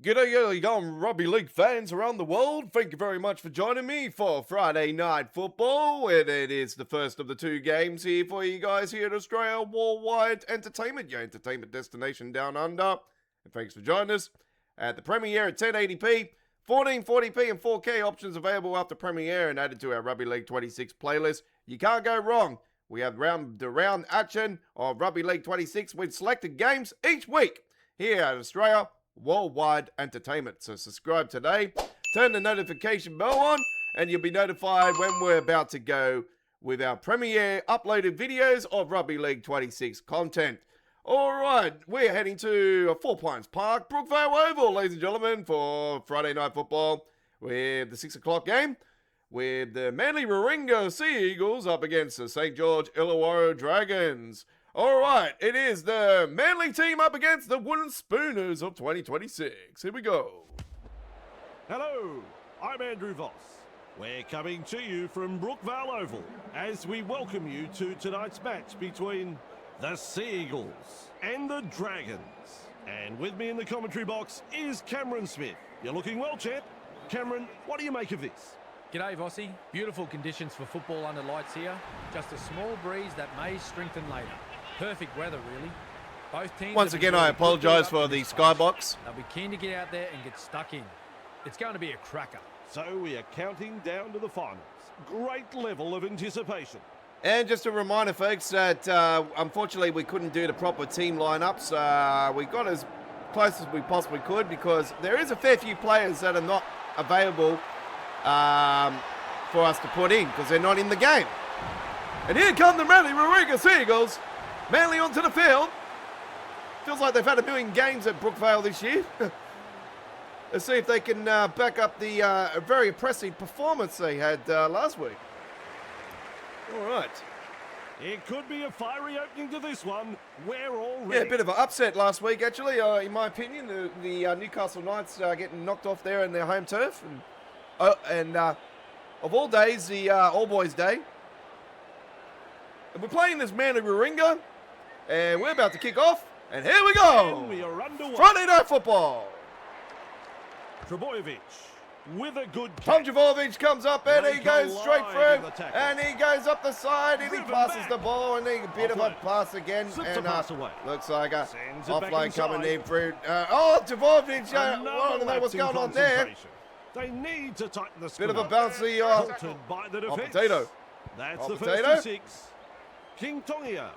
G'day, you going rugby league fans around the world. Thank you very much for joining me for Friday Night Football. And it is the first of the two games here for you guys here at Australia Worldwide Entertainment, your entertainment destination down under. And thanks for joining us at the Premiere at 1080p, 1440p and 4K options available after Premiere and added to our Rugby League 26 playlist. You can't go wrong. We have the round action of Rugby League 26 with selected games each week here at Australia Worldwide Entertainment. So subscribe today, turn the notification bell on, and you'll be notified when we're about to go with our premiere uploaded videos of Rugby League 26 content. Alright, we're heading to Four Pines Park, Brookvale Oval, ladies and gentlemen, for Friday Night Football with the 6 o'clock game with the Manly Warringah Sea Eagles up against the St. George Illawarra Dragons. Alright, it is the Manly team up against the Wooden Spooners of 2026. Here we go. Hello, I'm Andrew Voss. We're coming to you from Brookvale Oval as we welcome you to tonight's match between the Sea Eagles and the Dragons. And with me in the commentary box is Cameron Smith. You're looking well, champ. Cameron, what do you make of this? G'day, Vossi. Beautiful conditions for football under lights here. Just a small breeze that may strengthen later. Perfect weather, really. Both teams. Once again, I apologise for the skybox. They'll be keen to get out there and get stuck in. It's going to be a cracker. So we are counting down to the finals. Great level of anticipation. And just a reminder, folks, that unfortunately we couldn't do the proper team lineups. We got as close as we possibly could because there is a fair few players that are not available for us to put in because they're not in the game. And here come the Manly Warringah Sea Eagles. Manly onto the field. Feels like they've had a million games at Brookvale this year. Let's see if they can back up the very impressive performance they had last week. All right. It could be a fiery opening to this one. We're all ready. Yeah, a bit of an upset last week, actually, in my opinion. The Newcastle Knights getting knocked off there in their home turf. And of all days, the All Boys Day. And we're playing this Manly Warringah. And we're about to kick off. And here we go. And we are underway. Friday Night Football. Trebojevic with a good catch. Tomjavovic comes up and he goes straight collide through. in the tackle. And he goes up the side and he Driven passes back. the ball. And a bit of a Offload. pass again. Slips And a pass away. looks like a Sends it back offload coming inside. in through. Tomjavovic. I Another don't know what's lapse in going on there. concentration. They need to tighten the score. Bit of a bouncy Halted by the defence. potato. That's Hot the potato. first to 6. King Tongia.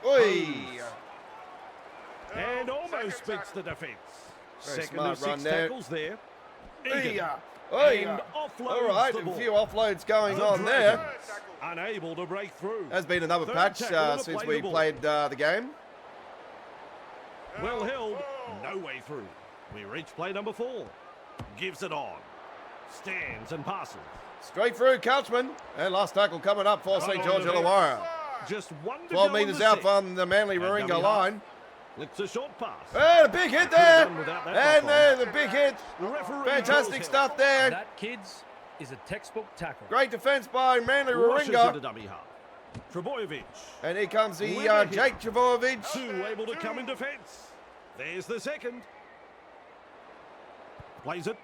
Oi. And almost beats the defence. Very Second smart of 6 run there. tackles there. Oi. Egan. Oi. And offloads All right, the a ball. few offloads going The on there. Dragons unable to break through. Has been another Third patch tackle on the since play we the ball. played the game. Well held, no way through. We reach play number 4. Gives it on. Stands and passes. Straight through, Couchman. And last tackle coming up for St. on George the Illawarra. Just 1 to 12 go in metres the out set. from the Manly And Warringah dummy line. half. Flicks a short pass. And a big hit there. done without that And knock on. there's a big hit. The referee Fantastic calls stuff there. That, kids, is a textbook tackle. Great defence by Manly Rushes into Warringah. dummy half. Trebojevic. And here comes the With a hit. Jake Trebojevic. 2 able to come in defence. There's the second. Plays it.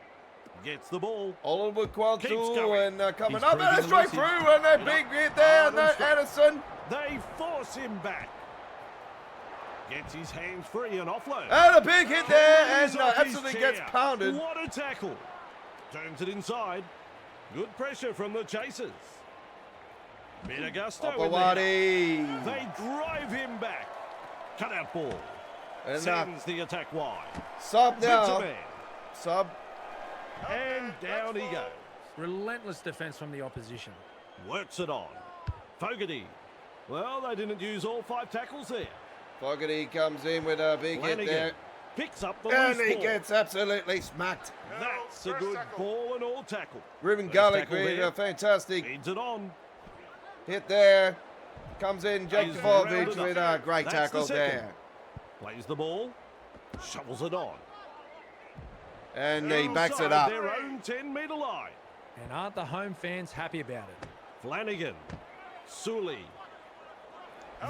Gets the ball. Oliver Keeps Quantu going. and coming He's up and proving straight the through message. and a Get big up. hit there Hard and and that straight. Addison. They force him back. Gets his hands free and offload. And a big hit there He's and off his absolutely gets chair. pounded. What a tackle. Turns it inside. Good pressure from the chasers. Bit of gusto in there. Opawati. They drive him back. Cut out ball. And Sends the attack wide. sub now. Zitterman. Sub. And down he goes. Relentless defence from the opposition. Works it on. Fogarty. Well, they didn't use all 5 tackles there. Fogarty comes in with a big hit Flanagan there. picks up the And loose he ball. gets absolutely smacked. That's a good ball and all tackle. Ruben First Garlick tackle with there. a fantastic Feeds it on. hit there. Comes in Jake He's Trebojevic rounded with up. a great That's tackle the second. there. Plays the ball. Shovels it on. And he backs it Inside up. their own 10-metre line. And aren't the home fans happy about it? Flanagan. Sully.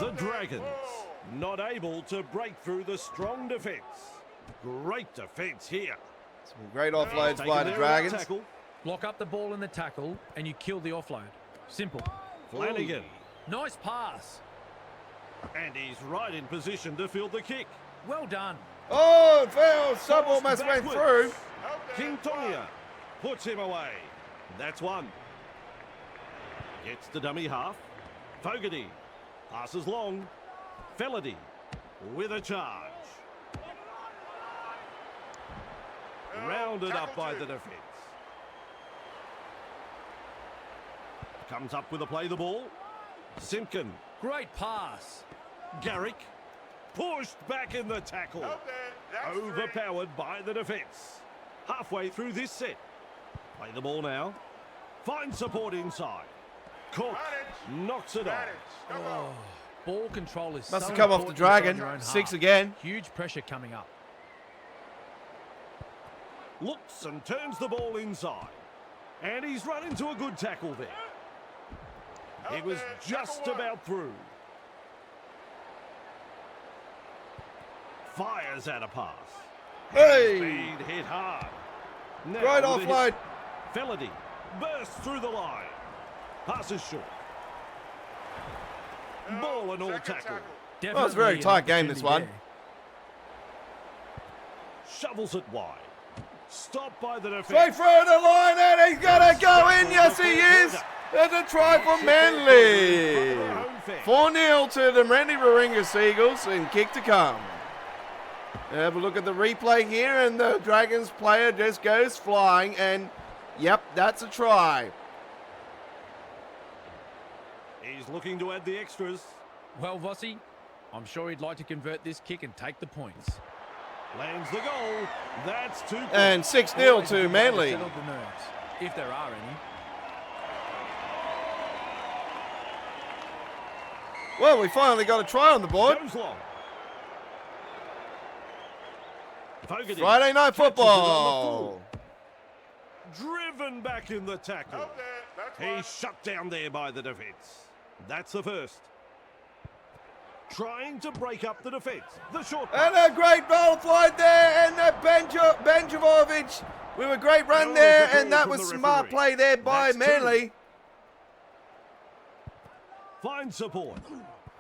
The Dragons. Not able to break through the strong defence. Great defence here. Some great offloads Taken by the there Dragons. without tackle. Lock up the ball in the tackle and you kill the offload. Simple. Flanagan. Nice pass. And he's right in position to field the kick. Well done. Oh, it fell. Sub almost went through. King Tonga puts him away. That's one. Gets the dummy half. Fogarty passes long. Felady with a charge. Rounded up by the defence. Comes up with a play the ball. Simpkin. Great pass. Garrick pushed back in the tackle. Overpowered by the defence. Halfway through this set. Play the ball now. Finds support inside. Cook knocks it off. Oh, ball control is Must so have come off the important Dragon. inside your own 6 half. again. Huge pressure coming up. Looks and turns the ball inside. And he's run into a good tackle there. It was just about through. Fires out a pass. Hey! Speed hit hard. Now Great with a offload. hit. Felady bursts through the line. Passes short. Ball and all tackle. Well, it's a very Definitely tight an game, this one. opportunity Shovels it wide. Stopped by the defence. Straight through the line and he's going to go in. Yes, he is. There's a try for Manly. 4-0 to the Manly Warringah Seagulls and kick to come. Have a look at the replay here and the Dragons player just goes flying and yep, that's a try. He's looking to add the extras. Well, Vossi, I'm sure he'd like to convert this kick and take the points. Lands the goal. That's 2 points. And 6-0 Always a to good way Manly. settle the nerves, if there are any. Well, we finally got a try on the board. Goes long. Fogarty Friday night catches it on the football. full. Driven back in the tackle. He's shut down there by the defence. That's the first. Trying to break up the defence. The short And pass. a great ball flight there, and the Benjovic with a great run there, and that was smart play there by That's Manly. Finds support.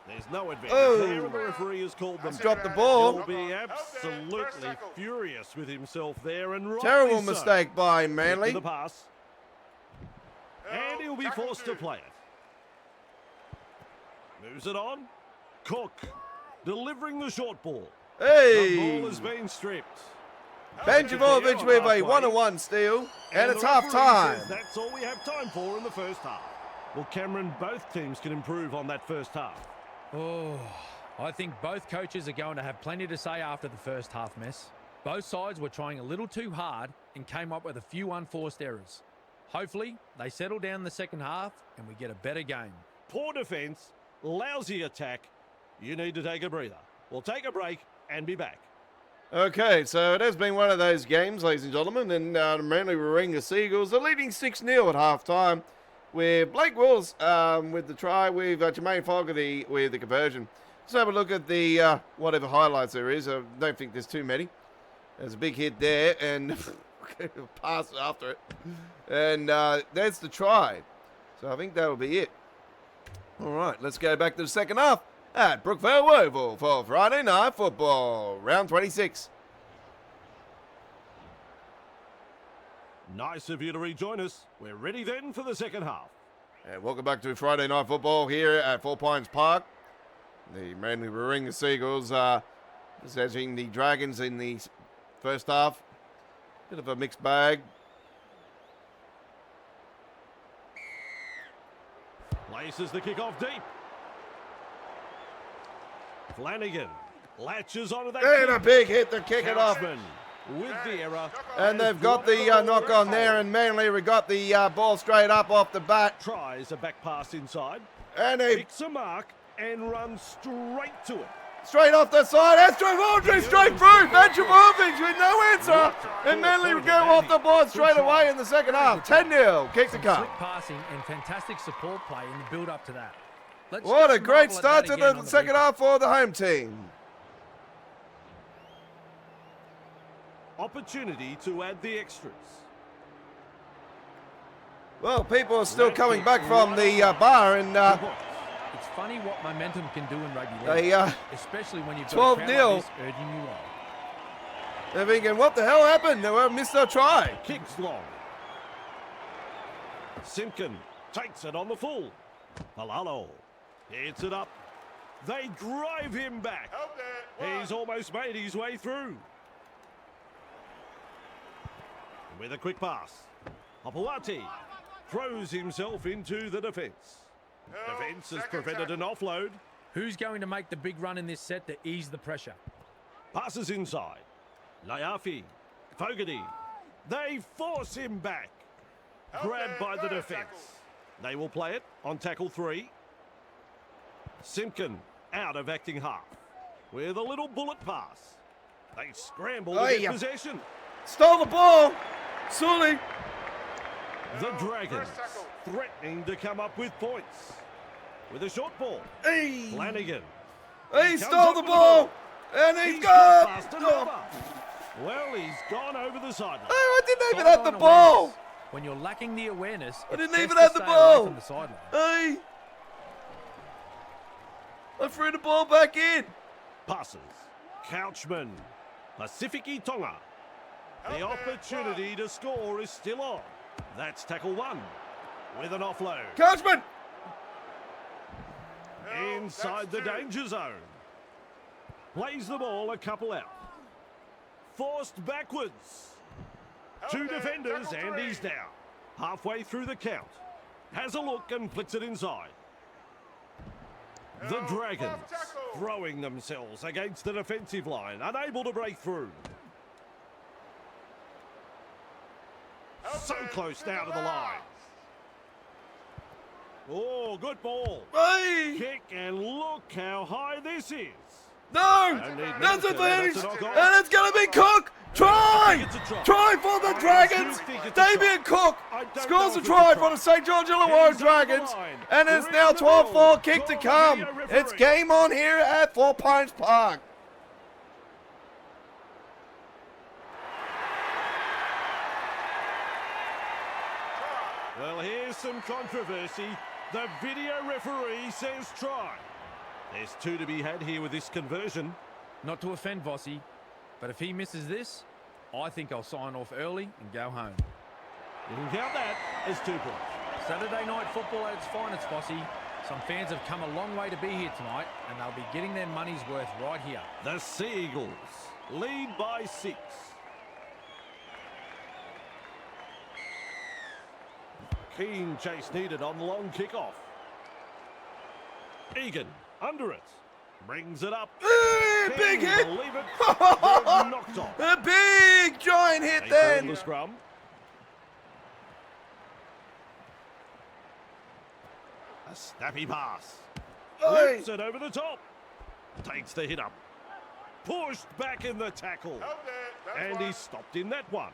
There's no advantage Oh. there, and the referee has called them. Dropped the ball. He'll be absolutely furious with himself there, and rightly Terrible so. mistake by Into Manly. the pass. And he'll be forced to play it. Moves it on. Cook delivering the short ball. The Hey, ball has been stripped. Benjovic with a 1-1 steal, and it's the half referee time. says that's all we have time for in the first half. Well, Cameron, both teams can improve on that first half. Oh, I think both coaches are going to have plenty to say after the first half mess. Both sides were trying a little too hard and came up with a few unforced errors. Hopefully, they settle down the second half and we get a better game. Poor defence, lousy attack. You need to take a breather. We'll take a break and be back. Okay, so it has been one of those games, ladies and gentlemen, and the Manly Warringah Seagulls are leading 6-0 at half-time, with Blake Wills with the try, with Jermaine Fogarty with the conversion. Let's have a look at the whatever highlights there is. I don't think there's too many. There's a big hit there, and pass after it. And there's the try. So I think that'll be it. All right, let's go back to the second half at Brookvale Oval for Friday Night Football, round 26. Nice of you to rejoin us. We're ready then for the second half. And welcome back to Friday Night Football here at Four Pines Park. The Manly Warringah Seagulls possessing the Dragons in the first half. Bit of a mixed bag. Places the kick off deep. Flanagan latches onto that And a kick. big hit to kick it off. Couchman with the error. And they've got the knock on there, and Manly got the ball straight up off the bat. Tries a back pass inside. And he Picks a mark and runs straight to it. straight off the side. Astrovoldi straight through. Benjamovic with no answer. And Manly go off the board straight away in the second half. 10-0. Kick to Some come. slick passing and fantastic support play in the build-up to that. Let's What just a great marvel at start that to again the on second replay. half for the home team. Opportunity to add the extras. Well, people are still coming back from the bar, and It's funny what momentum can do in rugby league, especially when you've got a crowd 12-0. like this urging you on. They're thinking, what the hell happened? They missed their try. Kicks long. Simpkin takes it on the full. Palalo hits it up. They drive him back. He's almost made his way through. With a quick pass. Hopawati throws himself into the defence. Defence has prevented an offload. Who's going to make the big run in this set to ease the pressure? Passes inside. Layafi. Fogarty. They force him back. Grabbed by the defence. They will play it on tackle 3. Simpkin out of acting half. With a little bullet pass. They scramble to get possession. Stole the ball. Sully. The Dragons threatening to come up with points. With a short ball. Hey. Flanagan. He stole the ball. And he's gone. Past another. Well, he's gone over the sideline. Oh, I didn't even Sideline have the ball. awareness. When you're lacking the awareness, I it's didn't best even to have the stay ball. away from the sideline. Hey. I threw the ball back in. Passes. Couchman. Pacifici Tonga. The opportunity to score is still on. That's tackle 1. With an offload. Coachman. Inside the danger zone. Plays the ball a couple out. Forced backwards. 2 defenders and he's down. Halfway through the count. Has a look and flicks it inside. The Dragons throwing themselves against the defensive line, unable to break through. So close now to the line. Oh, good ball. Hey. Kick, and look how high this is. No. Don't need That's Middleton, advantage. that's a knock off. And it's going to be Cook. Try. think it's a try. Try for the Dragons. think it's a Damien Cook I don't scores know a if it's try a for try. the St. George Illawarra Hands over the Dragons. line. And it's We're now in the middle. 12-4 kick to Call come. the video referee. It's game on here at 4 Pines Park. Well, here's some controversy. The video referee says try. There's 2 to be had here with this conversion. Not to offend Vossi, but if he misses this, I think I'll sign off early and go home. You can count that as 2 points. Saturday night football at its finest, Vossi. Some fans have come a long way to be here tonight, and they'll be getting their money's worth right here. The Seagulls lead by 6. Keen chase needed on the long kickoff. Egan under it. Brings it up. Big Can hit. believe it. They're knocked off. A big giant hit They call then. the scrum. A snappy pass. Oi. Lifts it over the top. Takes the hit up. Pushed back in the tackle. And he stopped in that one.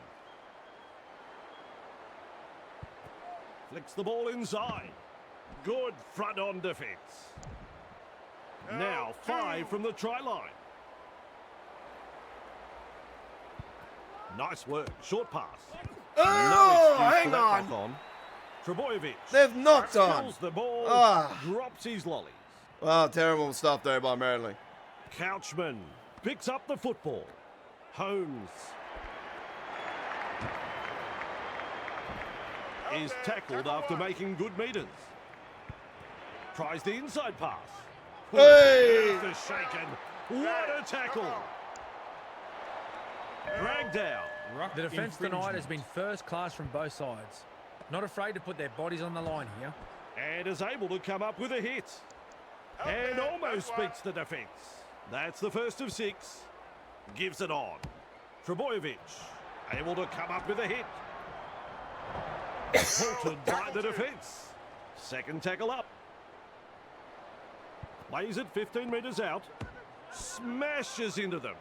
Flicks the ball inside. Good front on defence. Now 5 from the try line. Nice work. Short pass. Oh, excuse for hang that back on. Trebojevic. They've knocked on. Steals the ball. Ah. Drops his lollies. Wow, terrible stuff there by Maryland. Couchman picks up the football. Holmes is tackled after making good metres. Tries the inside pass. Hey! Earth is shaken. What a tackle. Dragged out. The defence tonight has been first class from both sides. Not afraid to put their bodies on the line here. And is able to come up with a hit. And almost beats the defence. That's the first of 6. Gives it on. Trebojevic able to come up with a hit. Halted by the defence. Second tackle up. Plays it 15 metres out. Smashes into them.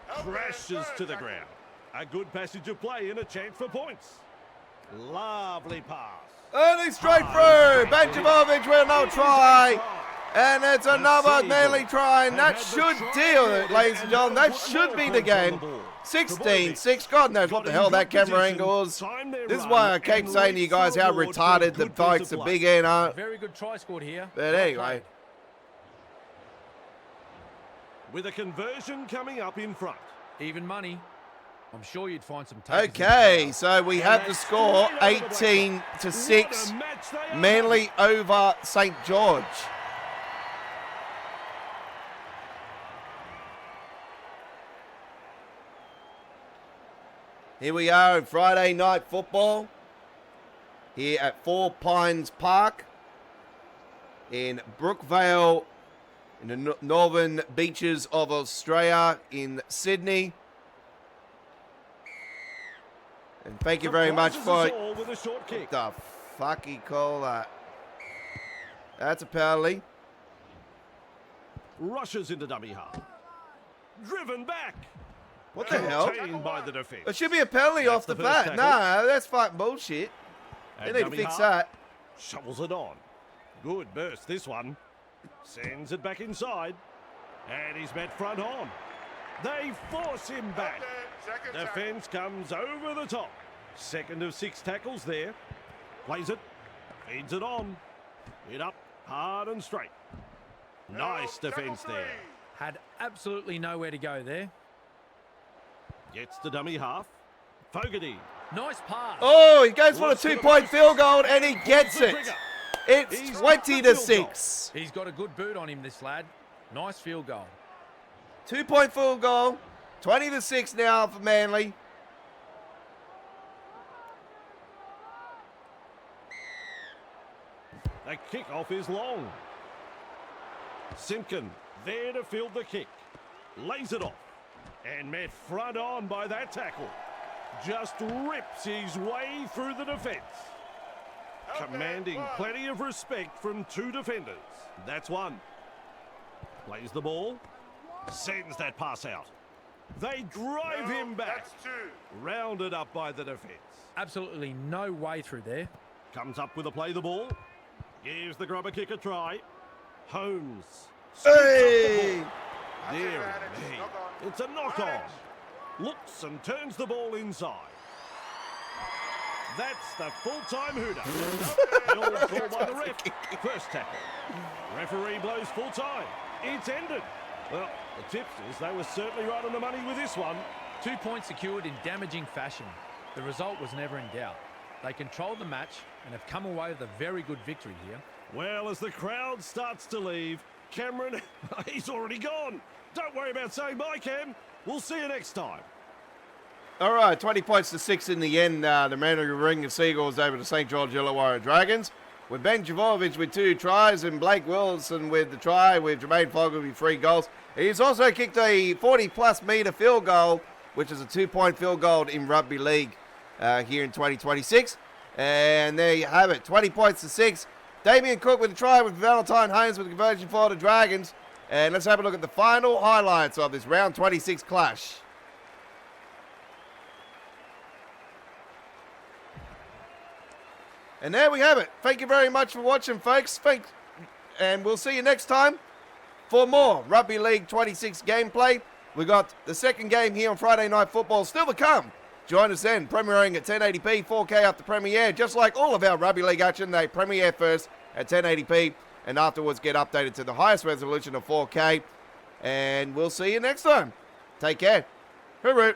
Crashes to the ground. A good passage of play and a chance for points. Lovely pass. And he's straight through. Benjamovic with no try. And it's another Seagulls nearly try, and that have had the should try deal it, awarded ladies and and gentlemen. they'll That put should more be the points on game. the board. 16-6. God knows what the hell that camera angle is. This is why I keep saying to you guys how retarded the bikes the big end are. Very good try scored here. But Well anyway. played. With a conversion coming up in front. Even money. I'm sure you'd find some takers in the Okay, crowd. so we have the score 18-6. Manly over St. George. Here we are in Friday night football here at Four Pines Park in Brookvale in the northern beaches of Australia in Sydney. And thank you very much for... With a short kick. The fuck you call that? That's a penalty. Rushes into dummy half. Driven back. What the hell? Contained by the defence. It should be a penalty That's off the the first bat. tackle. Nah, that's fucking bullshit. They And need to dummy fix half. that. Shovels it on. Good burst, this one. Sends it back inside. And he's met front on. They force him back. Defence comes over the top. Second of 6 tackles there. Plays it. Feeds it on. Hit up hard and straight. Nice defence there. Had absolutely nowhere to go there. Gets the dummy half. Fogarty. Nice pass. Oh, he goes for a What's the 2-point field goal and he Pulls gets the it. trigger. It's He's got the 20-6. He's got a good boot on him, this lad. Nice field goal. 2-point field goal. 20-6 now for Manly. The kick-off is long. Simpkin there to field the kick. Lays it off. And met front on by that tackle. Just rips his way through the defence. Commanding plenty of respect from 2 defenders. That's one. Plays the ball. Sends that pass out. They drive him back. Rounded up by the defence. Absolutely no way through there. Comes up with a play the ball. Gives the grubber kick a try. Holmes. Hey! Dear me. It's a knock on. Looks and turns the ball inside. That's the full-time hooter. All called by the ref. First tackle. Referee blows full-time. It's ended. Well, the tipsters, they were certainly right on the money with this one. 2 points secured in damaging fashion. The result was never in doubt. They controlled the match and have come away with a very good victory here. Well, as the crowd starts to leave, Cameron, he's already gone. Don't worry about saying bye, Cam. We'll see you next time. All right, 20-6 in the end. The Manly ring the Seagulls over the St. George Illawarra Dragons. With Ben Javovic with 2 tries and Blake Wilson with the try, with Jermaine Fogel with 3 goals. He's also kicked a 40-plus metre field goal, which is a 2-point field goal in Rugby League here in 2026. And there you have it, 20-6. Damien Cook with a try with Valentine Haynes with the conversion for the Dragons. And let's have a look at the final highlights of this round 26 clash. And there we have it. Thank you very much for watching, folks. And we'll see you next time for more Rugby League 26 gameplay. We got the second game here on Friday Night Football still to come. Join us then, premiering at 1080p, 4K after premiere. Just like all of our Rugby League action, they premiere first at 1080p and afterwards get updated to the highest resolution of 4K. And we'll see you next time. Take care. Hooroo.